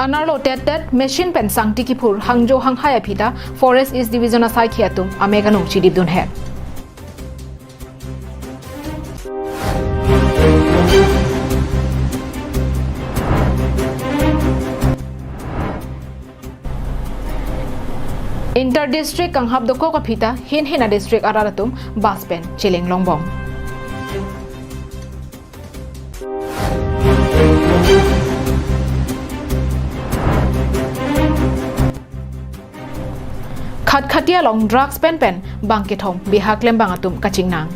Anarlo tet machine pen sang tikipur hangjo hanghaya phita forest is division asai khiatum amegano chidibdun he Inter district kanghap doko ka phita hin district araratum baspen chileng longbong Khatia long drugs pen bangke thong bihak lem bangatum kachingnang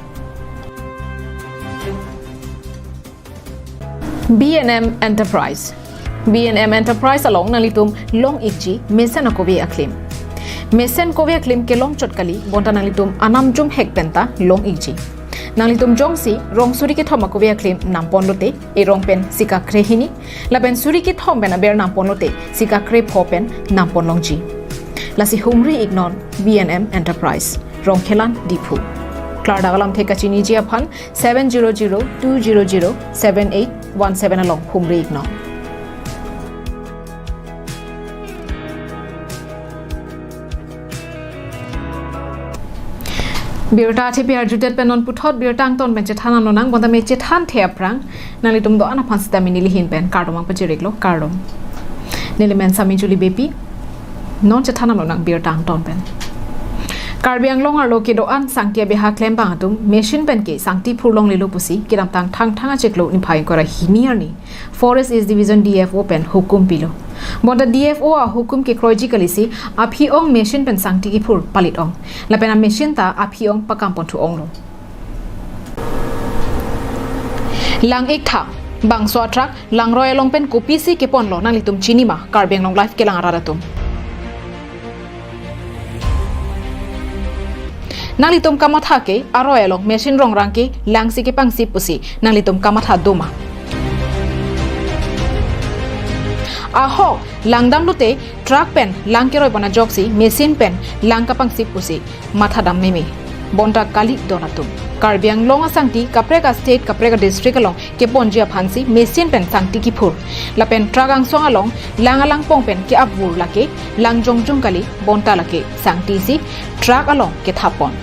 B&M Enterprise along nalitum long ikji mesen akobe aklim mesen kobe aklim ke long chotkali bonta nalitum anamjum hek penta long ikji nalitum jongsi rong suri ke thoma kobe aklim nampon lote e rong pen sika krehini laben suri ke thom bena ber nampon lote sika kre phopen nampon longji Lasi Humri ignon B&M Enterprise Rong Khelan Dipu Klar dagalam theka chini ji aphan 700-200-7817 along Humri ignon Birta thi piar jutet penon puthot birtang ton ben chethan anonang bonda me chethan the aprang nalitum do ana phansita minili hin pen kardomang pachireklo kardom nilimen sami juli bepi non chetana lo nang bir tang ton pen Karbi Anglong arlo ke doan sangtia beha klem bangatum machine pen ke sangti phurlong lelo pusi kiram tang thang cheklo ni phai kora hiniar ni forest is division DFO pen hukum pilo bonda DFO a hukum ke krojikali si aphi ong machine pen sangti ki phur palit ong la pena machine ta aphi ong pakam pon thu ong lo lang ek tha bang swa truck lang royal long pen kopi si ke pon lo nang litum chini ma Karbi Anglong life ke lang araratum Nalitum kamatha ke aroyalong machine rong rangke langsi ke pangsi pusi nalitum kamatha doma Aho langdam lute truck pen langke roi bana joksi machine pen langka pangsi pusi matha dam meme bonta kali donatum Karbi Anglong asangti kaprega state kaprega district along ke ponjia phansi machine pen sangti ki phur lapen truck angsong along langalang pong pen ke abur lake langjong jung kali bonta lake sangti si truck along ke thapon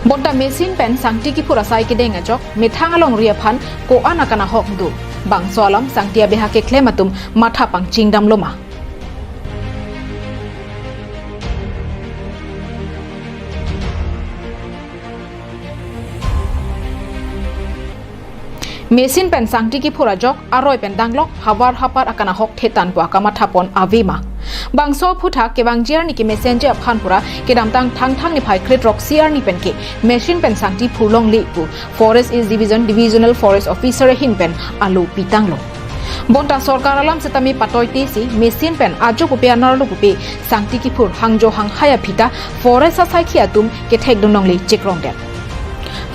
Bonta machine pen sangti ki pura sai ke denga jok methang along ria phan ko anakana hok du bang solam sangtia beha ke klematum matha pang chingdam loma Machine pen sangti ki pura jok aroi pen danglok hawar hapar akana hok thetan po akama thapon avima bangso phutha ke bangjiar ni ke messenger phan pura ke damtang thang ni phai kret rock cr ni pen ke machine pen sangti phulong li pu forest is divisional forest officer hin pen alu pitanglo bonta sarkar alam setami patoite si machine pen ajo kupe anarlo kupe sangti ki phur hangjo hang haya phita forest asai khiatum ke thek dunong li chekrong det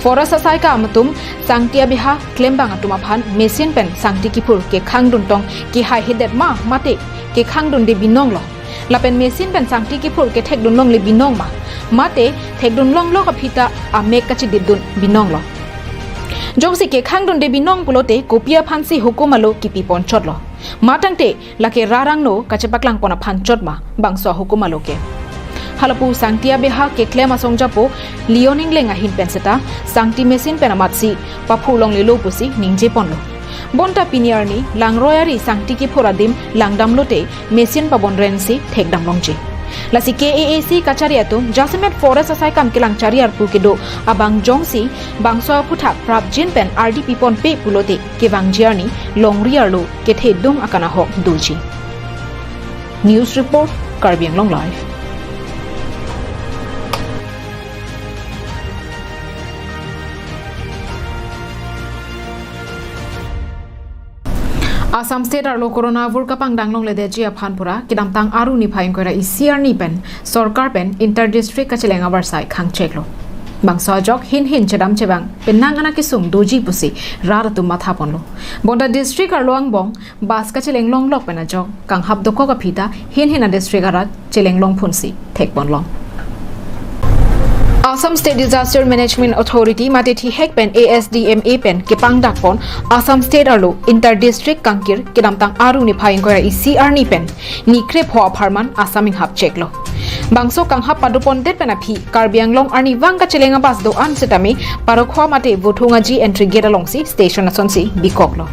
Forest asai ka amatum sangtia biha claim bang atuma phan machine pen sangti kipur ke khangdun tong ki hai hidet ma mate ke khangdun de binong lo lapen machine pen sangti kipur ke thek dun long le binong ma mate thek dun long lo ka phita a mek ka chi didun binong lo jongsi ke khangdun de binong pulote kopia phansi hukumalo kipi pon chot lo matangte lake rarang no kachepaklang pona phan chot ma bangso hukumalo ke Halapu sangtia beha ke klema songjapo leoning lenga hin penseta sangti machine penamatsi paphulong lelo pusi ningje ponlo bonta piniarni langroyari sangti ki phoradim langdam lote machine pabon rensi thekdam longje lasi KAAC kachariatum jasimet forest asai kam kelang chariar pu kedo abang jongsi bangso phutha prabjin pen RDP pon pe pulote ke bangjiarni longriarlo ke thedung akana hok dulchi News report Karbi Anglong live Assam state arlo corona vur kapang danglong le deji aphan pura kidam tang aru ni phaing kora ICR ni pen sarkar pen inter district ka chelenga barsai khang cheklo bangsa jok hin chedam chebang penang ana ki sung doji pusi raratu matha ponlo bonda district arlo angbong bas ka cheleng long lok pena jok kang hab doko ka phita hin a district arat cheleng long phunsi thek ponlong Assam State Disaster Management Authority mateti hek pen ASDMA pen kipang dakpon Assam State arlo inter district kangkir kinamtang aru ni phaing kora ECR ni pen ni krep ho pharman Assaming hap cheklo bangso kang hap padupon det pen aphi Karbi Anglong arni wangka chelenga bas do an setami parokhwa mate vothunga ji entry gate alongsi station asonsi bikoklo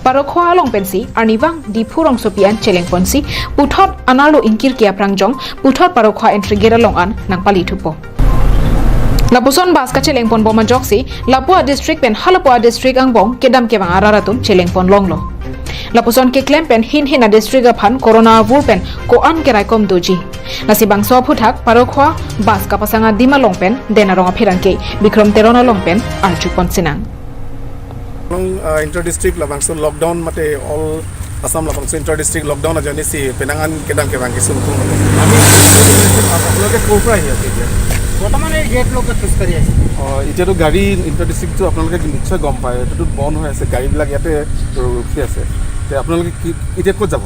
parokhwa along pensi arniwang dipurong sopian cheleng ponsi puthot analo inkir kia prangjong puthot parokhwa entry gate along an nangpali thupo Lapuson bas ka cheleng pon boma joksi Lapua district pen Halapua district angbong kedam kebang araratum cheleng pon longlo Lapuson ke klem pen hin district aphan corona vur pen ko an kerai kom doji nasi bangso phuthak parokhwa bas ka pasanga dima long pen denarong aphiranke bikrom terona long pen archu pon sinang inter district labangso lockdown mate all Assam labangso inter district lockdown ajani si penangan kedam kebang kisun tu ami apologe kopra hi ase বৰ্তমানে gate লক খোজ কাঢ়ি আছে এতিয়াতো গাড়ী inter ডিষ্ট্ৰিক্টটো আপোনালোকে নিশ্চয় গম পায় এইটো বন্ধ হৈ আছে গাড়ীবিলাক ইয়াতে ৰখি আছে তে আপোনালোকে কি এতিয়া ক'ত যাব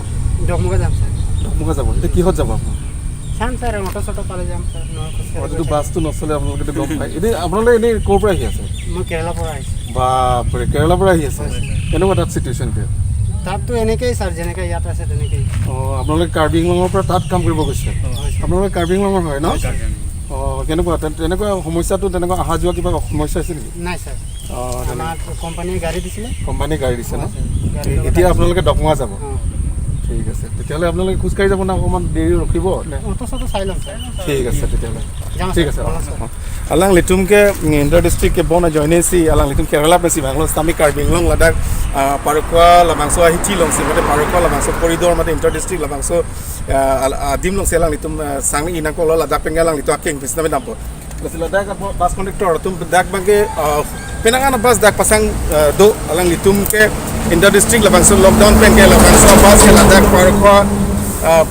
ডকমুগা যাম স্যার ডকমুগা যাব এতিয়া কিহত যাব আপুনি চাম স্যার অটো চটো পালে যাম স্যার এইটো বাছটো নচলে আপোনালোকে গম পায় এতিয়া আপোনালোকে এনেই ক'ৰ পৰা আহি আছে মই কেৰালা পৰা আহিছোঁ বাপৰে কেৰেলাৰ পৰা আহি আছে কেনেকুৱা তাত চিটুৱেশ্যন এতিয়া তাততো এনেকেই স্যাৰ যেনেকৈ ইয়াত আছে তেনেকেই আপোনালোকে কাৰ্বি আংলঙৰ পৰা তাত কাম কৰিব গৈছে আপোনালোকে কাৰ্বি আংলঙৰ হয় ন কেনেকুৱা তেনেকুৱা সমস্যাটো তেনেকুৱা অহা যোৱা কিবা সমস্যা আছে নেকি নাই স্যাৰ আমাৰ কোম্পানীয়ে গাড়ী দিছিলে কোম্পানীয়ে গাড়ী দিছে ন এতিয়া আপোনালোকে ডকমুগা যাব ঠিক আছে তেতিয়াহ'লে আপোনালোকে খোজকাঢ়ি যাব না অকণমান দেৰি ৰখিব অটো চটো চাই ল'ম স্যার ঠিক আছে তেতিয়াহ'লে ঠিক আছে alang litum ke inter district ke bona join si alang litum kerala pe si banglo sami Karbi Anglong ladak parokwa labangso ahi long si mate parokwa labangso corridor mate inter district labangso adim long selang litum sangi ina ko ladak pengalang litu aking bisna me dampo ladak bus conductor tum dak bangke penangan bus dak pasang do alang litum ke inter district labangso lockdown pen ke labangso bus ke ladak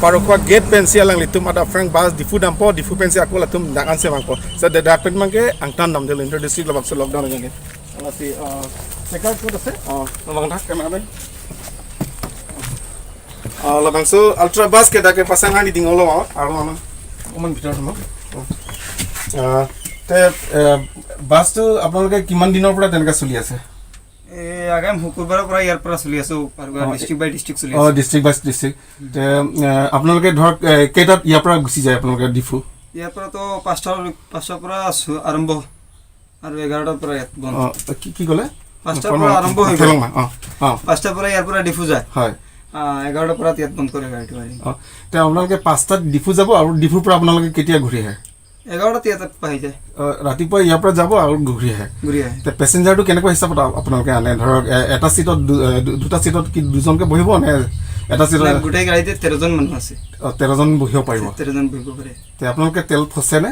parokwa gate pensi alang litum ada frank bas difu dampo difu pensi aku latum dangan se mangko sa de dapen mangke angtan dam del inter district labak lockdown ngene ala si sekar ko dase labang dak kamera ben labang so ultra bus ke dake pasangan di dingolo aro ama oman bitor mo te bus tu আপোনালোকে কিমান দিনৰ পৰা তেনেকা চলি আছে আগাম শুকুৰবাৰৰ পৰা ইয়াৰ পৰা চলি আছো ডিস্ট্ৰিক্ট বাই ডিস্ট্ৰিক্ট চলি আছে ডিস্ট্ৰিক্ট বাই ডিস্ট্ৰিক্ট তে আপোনালোকে ধৰক কেইটাত ইয়াৰ পৰা গুচি যায় আপোনালোকে ডিফু ইয়াৰ পৰা তো 5টাৰ পৰা আৰম্ভ আৰু 11টাৰ পৰা ইয়াত বন্ধ কি ক'লে 5টাৰ পৰা আৰম্ভ হৈ গ'ল 5টাৰ পৰা ইয়াৰ পৰা ডিফু যায় হয় 11টাৰ পৰা ইয়াত বন্ধ কৰে গাড়ীটো তে আপোনালোকে 5টাত ডিফু যাব আৰু ডিফুৰ পৰা আপোনালোকে কেতিয়া ঘূৰি আহে 11টাত ইয়াত পাই যায় ৰাতিপুৱা ইয়াৰ পৰা যাব আৰু ঘূৰি আহে তে পেছেঞ্জাৰটো কেনেকুৱা হিচাপত আপোনালোকে আনে ধৰক এটা সিটত দুটা সিটত কি দুজনকে বহিব নে এটা সিটত গোটেই গাড়ীতে 13 জন মানুহ আছে 13 জন বহিব পাৰিব 13 জন বহিব পাৰে তে আপোনালোকে তেল ফচে নে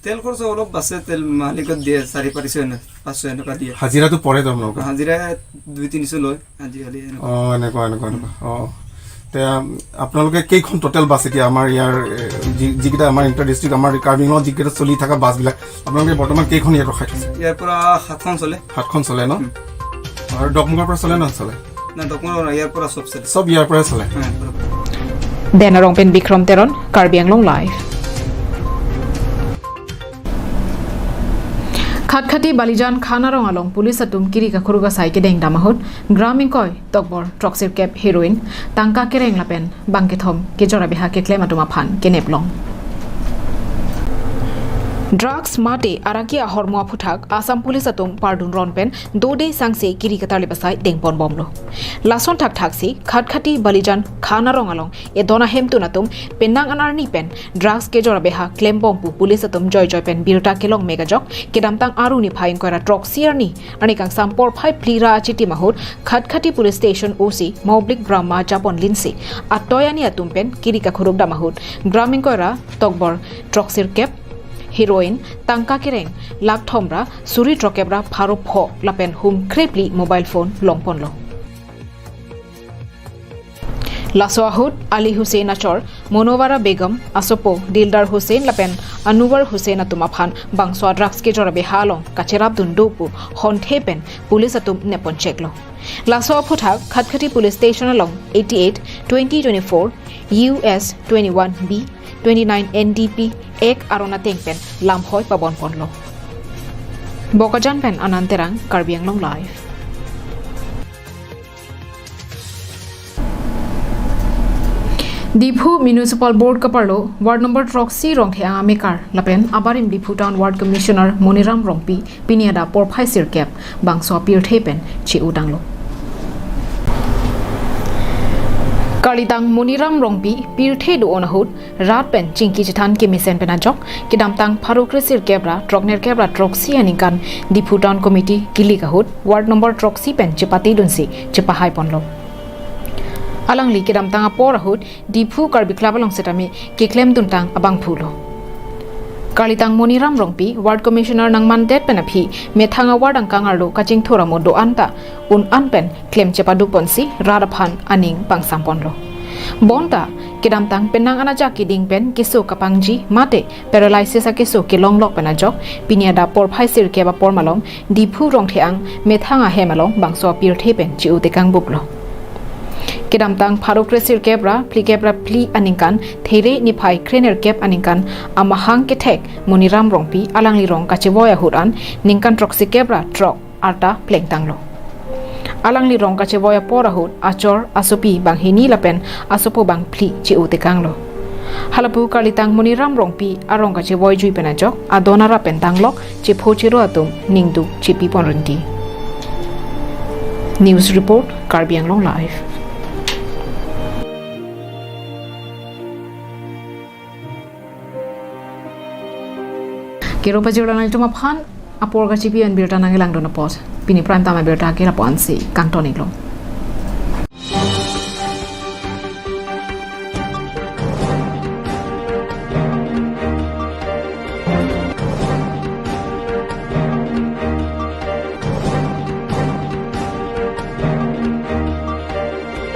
তেল খৰচ অলপ বাছে তেল মালিকত দিয়ে 4-500 নে 500 এনেকা দিয়ে হাজিৰাটো পৰে আপোনালোকে হাজিৰা 2-300 লয় আজিকালি এনেকুৱা তে আপোনালোকে কেইখন টোটেল বাছ এতিয়া আমাৰ ইয়াৰ যিকেইটা আমাৰ ইণ্টাৰ ডিষ্ট্ৰিক্ট আমাৰ কাৰ্বি আংলঙত যিকেইটা চলি থকা বাছবিলাক আপোনালোকে বৰ্তমান কেইখন ইয়াত ৰখাই থৈছে ইয়াৰ পৰা 7খন চলে ন আৰু ডকমুগাৰ পৰা চলে নচলে না ডকমুগাৰ ইয়াৰ পৰা চব ইয়াৰ পৰা চলে Denarong pen Bikram Teron Karbi Anglong live Khatkhati Balijan Khanarong along police atum kiri ka khuruga sai ke deng damahut gramin koi tokbor troxir cap heroin tangka kereng lapen bangke thom ke jora beha ke claim atuma phan ke neplong Drugs mate arakia hormoa phuthak Assam police atum pardun ronpen dode sangse kiri ka tarle basai dengpon bomlo lason thak thaksi Khatkhati Balijan Khanarong along e dona hemtu natum penang anar ni pen drugs ke jora beha claim bompu police atum joy pen birta kelong megajok kedamtang aru ni phaing kora truck sierni ani kang sampor phai plira achiti mahut Khatkhati police station OC Moblik Brahma Japon Linsi atoyani atum pen kiri ka khuruk damahut gramin kora tokbor truck sir cap heroin tangka kereng lak thomra suri trokebra pharo pho lapen hum krepli mobile phone longpon lo Laswahut Ali Hussein Achor Monowara Begum Asopo Dildar Hussein Lapen Anuwar Hussein Atuma Phan Bangswa drugs ke jora behalong Kacherab Dundupu Honthepen Police Atum Nepon Cheklo Laswa Phuthak Khatkhati Police Station along 88 2024 US 21B 29 NDP ek arona tengpen lamhoi pabon ponlo bokajan pen ananterang Karbi Anglong live Diphu Municipal Board Kaparlo Ward number Troxy Ronghe Amekar Lapen Abarim Diphu Town Ward Commissioner Moniram Rongpi Piniada Porphai Sirkep Bangso Pir Thepen Chi Udanglo Kalitang Moniram Rongpi Pir The Du Onahut Rat Pen Chinki Chitan Kimisen Penajok Kidam Tang Parukresir Kebra Trokner Kebra Troxy Aninkan Diphu Town Committee Kilikahut Ward number Troxy Pen Chipati Dunsi Chipahai Ponlo Alang li kidam tang aporahut Diphu Karbi Klabalong setami kiklem duntang abang phulo Kalitang Moniram Rongpi Ward Commissioner nang mandet penapi methanga ward ang kangarlo kaching thora mo do anta un anpen claim chepadu ponsi radaphan aning pangsamponlo bonta kidam tang penang anaja kiding pen kiso kapangji mate paralysis akiso kilonglok penajok piniada porphai sirke ba pormalong Diphu Rongtheang methanga hemalong bangso pir thepen chi utekang buklo Kidam tang Parukresir Kebra Pli Aningkan There Nipai Krener Kep Aningkan Amahang Ketek Moniram Rongpi Alangli Rong Kachevoya Huran Ningkan Troxy Kebra Trok Arta Pleng Tanglo Alangli Rong Kachevoya Porahut Achor Asopi Bang Hini Lapen Asopo Bang Pli Chi Utekanglo Halapu Kalitang Moniram Rongpi Arong Kachevoy Jui Penajok Adonara Pentanglok Chipho Chiro Atum Ningdu Chipi Ponrenti News Report Karbi Anglong Live Kiro pajuran itu maphan apor kacipian birta nangilang dona pos pini prime time birta kira ponsi kantoni lo